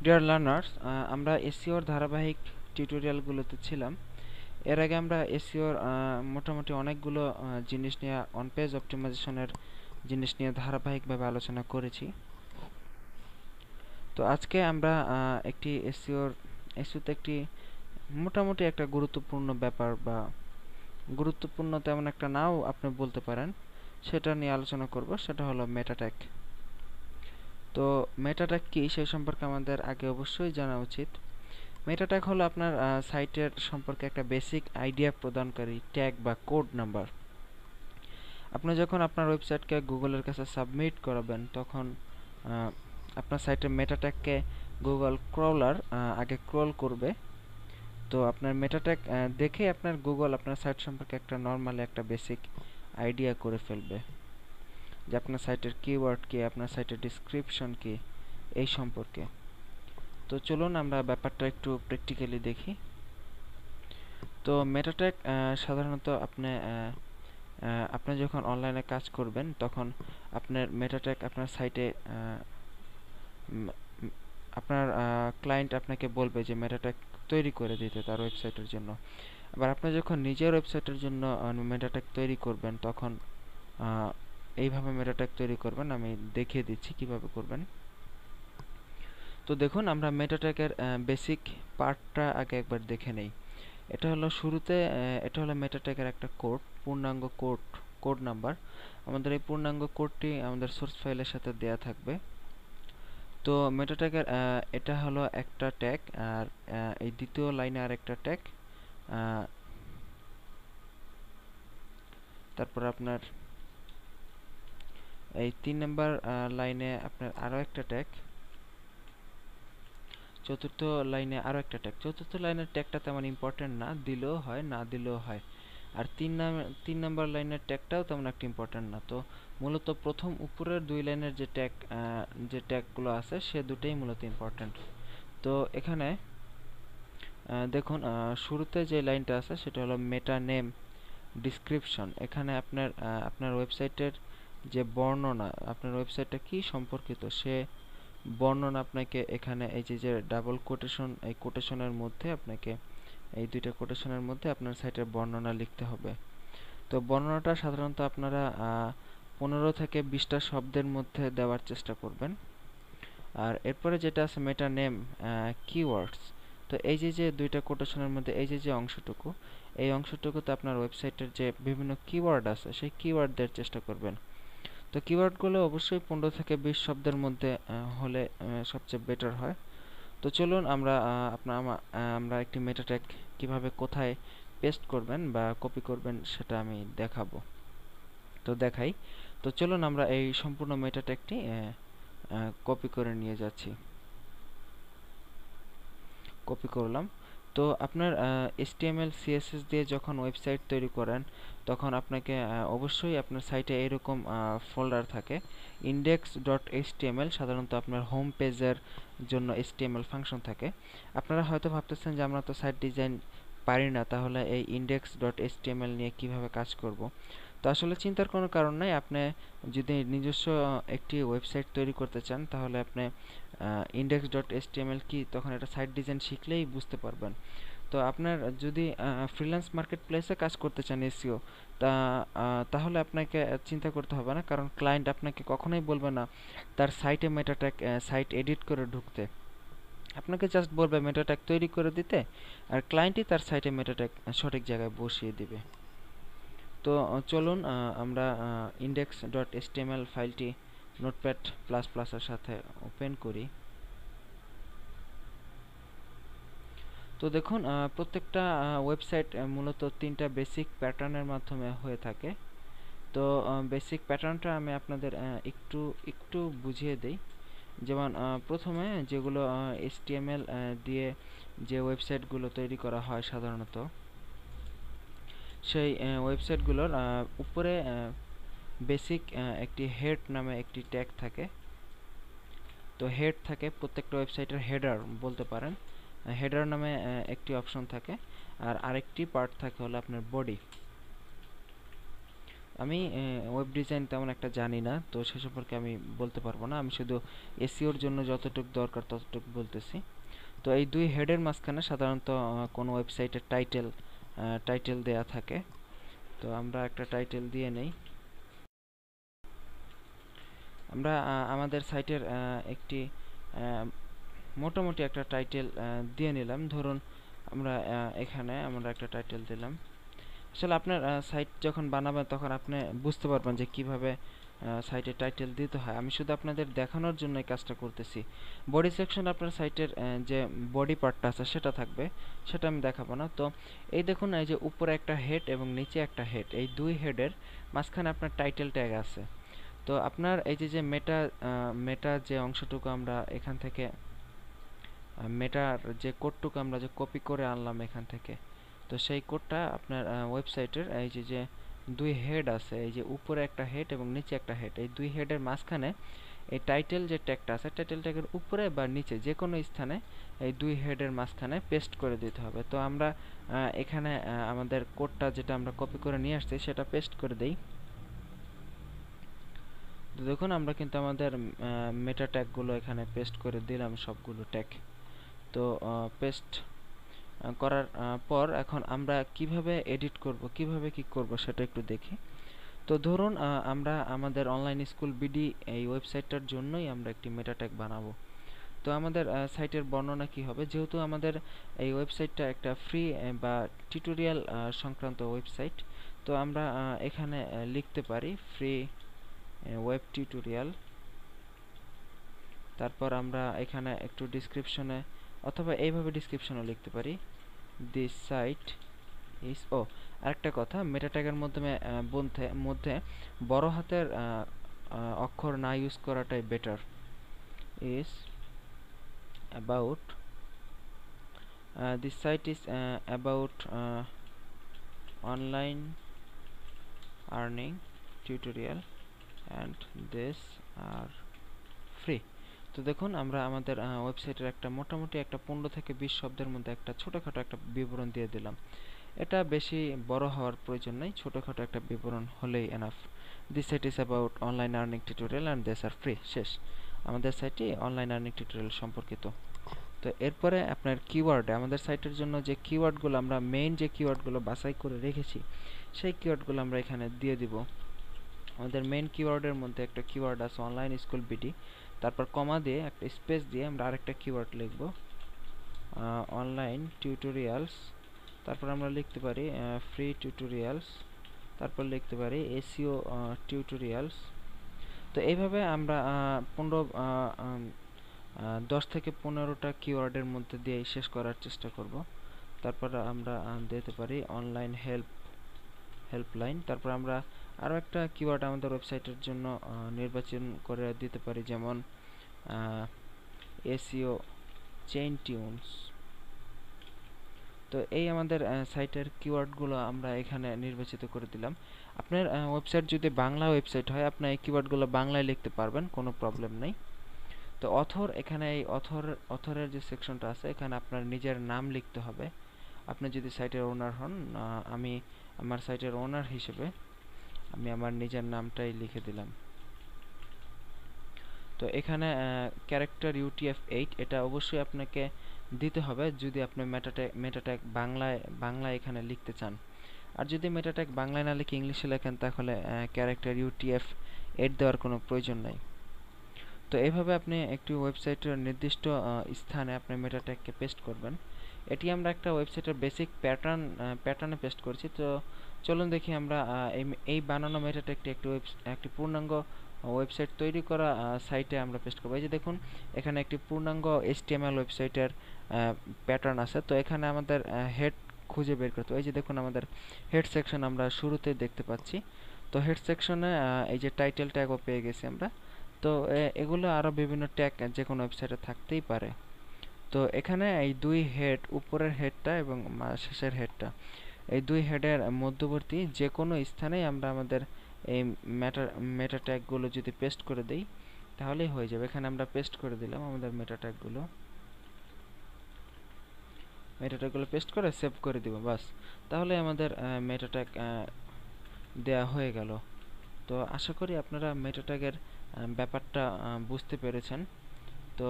Dear learners, আমরা এসইওর ধারাবাহিক টিউটোরিয়ালগুলোতে ছিলাম। এর আগে আমরা এসইওর মোটামুটি অনেকগুলো জিনিস নিয়ে অন পেজ অপটিমাইজেশনের জিনিস নিয়ে ধারাবাহিকভাবে আলোচনা করেছি। তো আজকে আমরা একটি এসইওতে একটি মোটামুটি একটা গুরুত্বপূর্ণ ব্যাপার বা গুরুত্বপূর্ণ তেমন একটা নাও আপনি বলতে পারেন, সেটা নিয়ে আলোচনা করব। সেটা হলো মেটা ট্যাগ। তো মেটা ট্যাগ কি সেই সম্পর্কে আমাদের আগে অবশ্যই জানা উচিত। মেটা ট্যাগ হলো আপনার সাইটের সম্পর্কে একটা বেসিক আইডিয়া প্রদানকারী ট্যাগ বা কোড নাম্বার। আপনি যখন আপনার ওয়েবসাইটকে গুগলের কাছে সাবমিট করাবেন, তখন আপনার সাইটের মেটা ট্যাগকে গুগল ক্রলার আগে ক্রল করবে। তো আপনার মেটা ট্যাগ দেখে আপনার গুগল আপনার সাইট সম্পর্কে একটা নর্মালি একটা বেসিক আইডিয়া করে ফেলবে, যে আপনার সাইটের কিওয়ার্ড কি, আপনার সাইটের ডিসক্রিপশন কি, এই সম্পর্কে। তো চলুন আমরা ব্যাপারটা একটু প্র্যাকটিক্যালি দেখি। তো মেটা ট্যাগ সাধারণত আপনি যখন অনলাইনে কাজ করবেন, তখন আপনার মেটা ট্যাগ আপনার সাইটে আপনার ক্লায়েন্ট আপনাকে বলবে যে মেটা ট্যাগ তৈরি করে দিতে তার ওয়েবসাইটের জন্য। আবার আপনি যখন নিজের ওয়েবসাইটের জন্য মেটা ট্যাগ তৈরি করবেন, তখন এইভাবে মেটা ট্যাগ তৈরি করবেন। আমি দেখিয়ে দিচ্ছি কিভাবে করবেন। তো দেখুন, আমরা মেটা ট্যাগের বেসিক পার্টটা আগে একবার দেখে নেই। এটা হলো শুরুতে এটা হলো মেটা ট্যাগের একটা কোড, পূর্ণাঙ্গ কোড নাম্বার। আমাদের এই পূর্ণাঙ্গ কোডটি আমাদের সোর্স ফাইলের সাথে দেয়া থাকবে। তো মেটা ট্যাগের এটা হলো একটা ট্যাগ, আর এই দ্বিতীয় লাইনে আর একটা ট্যাগ, তারপর আপনার এই 3 নাম্বার লাইনে আপনার আরো একটা ট্যাগ, চতুর্থ লাইনে আরো একটা ট্যাগ। চতুর্থ লাইনের ট্যাগটা তেমন ইম্পর্টেন্ট না, দিলেও হয় না দিলেও হয়। আর 3 নাম্বার লাইনের ট্যাগটাও তেমন একটা ইম্পর্টেন্ট না। তো মূলত প্রথম উপরের 2 লাইনের যে ট্যাগগুলো আছে, সে দুটোই মূলত ইম্পর্টেন্ট। তো এখানে দেখুন, শুরুতে যে লাইনটা আছে সেটা হলো মেটা নেম ডিসক্রিপশন। এখানে আপনার ওয়েবসাইটের যে বর্ণনা, আপনার ওয়েবসাইটটা কি সম্পর্কিত সে বর্ণনা আপনাকে এখানে এই যে ডাবল কোটেশন, এই কোটেশনের মধ্যে আপনাকে এই দুইটা কোটেশনের মধ্যে আপনার সাইটের বর্ণনা লিখতে হবে। তো বর্ণনাটা সাধারণত আপনারা 15 থেকে 20টা শব্দের মধ্যে দেওয়ার চেষ্টা করবেন। আর এরপরে যেটা আছে মেটা নেম কিওয়ার্ডস। তো এই যে দুইটা কোটেশনের মধ্যে এই যে অংশটুকু, এই অংশটুকুতে আপনার ওয়েবসাইটের যে বিভিন্ন কিওয়ার্ড আছে সেই কিওয়ার্ড দেওয়ার চেষ্টা করবেন। তো কিওয়ার্ডগুলো অবশ্যই 15 থেকে 20 শব্দের মধ্যে হলে সবচেয়ে বেটার হয়। তো চলুন আমরা একটি মেটা ট্যাগ কিভাবে কোথায় পেস্ট করবেন বা কপি করবেন সেটা আমি দেখাবো। তো দেখাই। তো চলুন আমরা এই সম্পূর্ণ মেটা ট্যাগটি কপি করে নিয়ে যাচ্ছি। কপি করলাম। তো আপনার HTML CSS দিয়ে যখন ওয়েবসাইট তৈরি করেন, তখন আপনাকে অবশ্যই আপনার সাইটে এরকম ফোল্ডার থাকে। index.html সাধারণত আপনার হোম পেজের জন্য HTML ফাংশন থাকে। আপনারা হয়তো ভাবতেছেন যে আমরা তো সাইট ডিজাইন পারি না, তাহলে এই index.html নিয়ে কিভাবে কাজ করব। তো আসলে চিন্তার কোনো কারণ নাই। আপনি যদি নিজস্ব একটি ওয়েবসাইট তৈরি করতে চান, তাহলে আপনি index.html কি, তখন এটা সাইট ডিজাইন শিখলেই বুঝতে পারবেন। তো আপনার যদি ফ্রিল্যান্স মার্কেট প্লেসে কাজ করতে চান এসইও, তা তাহলে আপনাকে চিন্তা করতে হবে না, কারণ ক্লায়েন্ট আপনাকে কখনোই বলবে না তার সাইটে মেটা ট্যাগ সাইট এডিট করে ঢুকতে। আপনাকে জাস্ট বলবে মেটা ট্যাগ তৈরি করে দিতে, আর ক্লায়েন্টই তার সাইটে মেটা ট্যাগ সঠিক জায়গায় বসিয়ে দিবে। তো চলুন আমরা index.html ফাইলটি নোটপ্যাড প্লাস প্লাসের সাথে ওপেন করি। তো দেখুন, প্রত্যেকটা ওয়েবসাইট মূলত 3টা বেসিক প্যাটার্নের মাধ্যমে হয়ে থাকে। তো বেসিক প্যাটার্নটা আমি আপনাদের একটু একটু বুঝিয়ে দেই। যেমন প্রথমে যেগুলো HTML দিয়ে যে ওয়েবসাইটগুলো তৈরি করা হয় সাধারণত, সেই ওয়েবসাইটগুলোর উপরে বেসিক একটি হেড নামে একটি ট্যাগ থাকে। তো হেড থাকে, প্রত্যেকটা ওয়েবসাইটের হেডার বলতে পারেন। হেডার নামে একটি অপশন থাকে, আর আরেকটি পার্ট থাকে হলো আপনার বডি। আমি ওয়েব ডিজাইন তেমন একটা জানি না, তো সে সম্পর্কে আমি বলতে পারবো না। আমি শুধু এসইওর জন্য যতটুকু দরকার ততটুকু বলতেছি। তো এই দুই হেডের মাঝখানে সাধারণত কোনো ওয়েবসাইটের টাইটেল দেয়া থাকে। তো আমরা একটা টাইটেল দিয়ে নেই। আমরা আমাদের সাইটের একটি মোটামুটি একটা টাইটেল দিয়ে নিলাম। ধরুন আমরা এখানে আমরা একটা টাইটেল দিলাম। আসলে আপনার সাইট যখন বানাবেন তখন আপনি বুঝতে পারবেন যে কিভাবে সাইটে টাইটেল দিতে হয়। আমি শুধু আপনাদের দেখানোর জন্য এই কাজটা করতেছি। বডি সেকশন আপনার সাইটের যে বডি পার্টটা আছে সেটা থাকবে, সেটা আমি দেখাবো না। তো এই দেখুন, এই যে উপরে একটা হেড এবং নিচে একটা হেড, এই দুই হেডের মাঝখানে আপনার টাইটেল ট্যাগ আছে। তো আপনার এই যে মেটা যে অংশটুকু আমরা এখান থেকে মেটার যে কোডটুকু আমরা যে কপি করে আনলাম এখান থেকে, তো সেই কোডটা আপনার ওয়েবসাইটের এই যে দুই হেড আছে, এই যে উপরে একটা হেড এবং নিচে একটা হেড, এই দুই হেডের মাঝখানে এই টাইটেল যে ট্যাগটা আছে, টাইটেল ট্যাগের উপরে বা নিচে যে কোনো স্থানে এই দুই হেডের মাঝখানে পেস্ট করে দিতে হবে। তো আমরা এখানে আমাদের কোডটা যেটা আমরা কপি করে নিয়ে আসছি সেটা পেস্ট করে দেই। তো দেখুন আমরা কিন্তু আমাদের মেটা ট্যাগগুলো এখানে পেস্ট করে দিলাম, সবগুলো ট্যাগ। তো পেস্ট করার পর এখন আমরা কিভাবে এডিট করব, কিভাবে কি করব সেটা একটু দেখি। তো ধরুন আমরা আমাদের অনলাইন স্কুল বিডি এই ওয়েবসাইটটার জন্যই আমরা একটি মেটা ট্যাগ বানাবো। তো আমাদের সাইটের বর্ণনা কি হবে, যেহেতু আমাদের এই ওয়েবসাইটটা একটা ফ্রি বা টিউটোরিয়াল সংক্রান্ত ওয়েবসাইট, তো আমরা এখানে লিখতে পারি ফ্রি ওয়েব টিউটোরিয়াল। তারপর আমরা এখানে একটু ডিসক্রিপশনে অথবা এইভাবে ডিসক্রিপশনে লিখতে পারি দিস সাইট ইজ আরেকটা কথা, মেটা ট্যাগের মধ্যে বড় হাতের অক্ষর না ইউজ করাটাই better. Is about this site is about online earning tutorial and this are free. তো দেখুন আমরা আমাদের ওয়েবসাইটের একটা মোটামুটি একটা 15 থেকে 20 শব্দের মধ্যে একটা ছোটোখাটো একটা বিবরণ দিয়ে দিলাম। এটা বেশি বড় হওয়ার প্রয়োজন নেই, ছোটোখাটো একটা বিবরণ হলেই enough. This site is about online earning tutorial and this are free, শেষ। আমাদের সাইটটি অনলাইন আর্নিং টিউটোরিয়াল সম্পর্কিত। তো এরপরে আপনার কিওয়ার্ডে আমাদের সাইটের জন্য যে কিওয়ার্ডগুলো আমরা মেইন যে কিওয়ার্ডগুলো বাছাই করে রেখেছি সেই কিওয়ার্ডগুলো আমরা এখানে দিয়ে দিব। আমাদের মেইন কিওয়ার্ডের মধ্যে একটা কিওয়ার্ড আছে অনলাইন স্কুল বিডি, তারপর কমা দিয়ে একটা স্পেস দিয়ে আমরা আরেকটা কিওয়ার্ড লিখব অনলাইন টিউটোরিয়ালস, তারপর আমরা লিখতে পারি ফ্রি টিউটোরিয়ালস, তারপর লিখতে পারি এসইও টিউটোরিয়ালস। তো এইভাবে আমরা 10 থেকে 15টা কিওয়ার্ডের মধ্যে দিয়ে শেষ করার চেষ্টা করব। তারপর আমরা দিতে পারি অনলাইন হেল্পলাইন। তারপর আমরা আরও একটা কিওয়ার্ড আমাদের ওয়েবসাইটের জন্য নির্বাচন করে দিতে পারি, যেমন এসইও চেইন টিউনস। তো এই আমাদের সাইটের কিওয়ার্ডগুলো আমরা এখানে নির্বাচিত করে দিলাম। আপনার ওয়েবসাইট যদি বাংলা ওয়েবসাইট হয় আপনি এই কিওয়ার্ডগুলো বাংলায় লিখতে পারবেন, কোনো প্রবলেম নেই। তো এখানে এই অথরের যে সেকশনটা আছে এখানে আপনার নিজের নাম লিখতে হবে। আপনি যদি সাইটের ওনার হন, আমি আমার সাইটের ওনার হিসেবে আমি আমার নিজের নামটাই লিখে দিলাম। তো এখানে ক্যারেক্টার UTF-8 এটা অবশ্যই আপনাকে দিতে হবে যদি আপনি মেটা ট্যাগ বাংলায় এখানে লিখতে চান। আর যদি মেটা ট্যাগ বাংলায় না লিখে ইংলিশে লেখেন তাহলে ক্যারেক্টার UTF-8 দেওয়ার কোনো প্রয়োজন নাই। তো এইভাবে আপনি একটি ওয়েবসাইটের নির্দিষ্ট স্থানে আপনি মেটা ট্যাগকে পেস্ট করবেন। এটি আমরা একটা ওয়েবসাইটের বেসিক প্যাটার্নে পেস্ট করছি। তো চলুন দেখি আমরা এই বানানো মেটা ট্যাগটি একটি পূর্ণাঙ্গ ওয়েবসাইট তৈরি করা সাইটে আমরা পেস্ট করব। এই যে দেখুন এখানে একটি পূর্ণাঙ্গ HTML ওয়েবসাইটের প্যাটার্ন আছে। তো এখানে আমাদের হেড খুঁজে বের করতে, এই যে দেখুন আমাদের হেড সেকশন আমরা শুরুতে দেখতে পাচ্ছি। তো হেড সেকশনে এই যে টাইটেল ট্যাগও পেয়ে গেছি আমরা। তো এগুলো আরও বিভিন্ন ট্যাগ যে কোনো ওয়েবসাইটে থাকতেই পারে। তো এখানে এই দুই হেড, উপরের হেডটা এবং শেষের হেডটা, এই দুই হেডের মধ্যবর্তী যে কোনো স্থানেই আমরা আমাদের এই মেটা ট্যাগগুলো যদি পেস্ট করে দেই তাহলেই হয়ে যাবে। এখানে আমরা পেস্ট করে দিলাম আমাদের মেটা ট্যাগগুলো পেস্ট করে সেভ করে দিব, বাস। তাহলে আমাদের মেটা ট্যাগ দেয়া হয়ে গেল। তো আশা করি আপনারা মেটা ট্যাগের ব্যাপারটা বুঝতে পেরেছেন। তো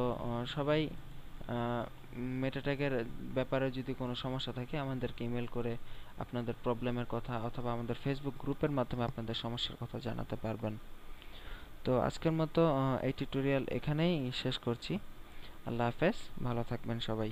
সবাই মেটা ট্যাগের ব্যাপারে যদি কোনো সমস্যা থাকে আমাদেরকে ইমেল করে আপনাদের প্রবলেমের কথা অথবা আমাদের ফেসবুক গ্রুপের মাধ্যমে আপনাদের সমস্যার কথা জানাতে পারবেন। তো আজকের মতো এই টিউটোরিয়াল এখানেই শেষ করছি। আল্লাহ হাফেজ, ভালো থাকবেন সবাই।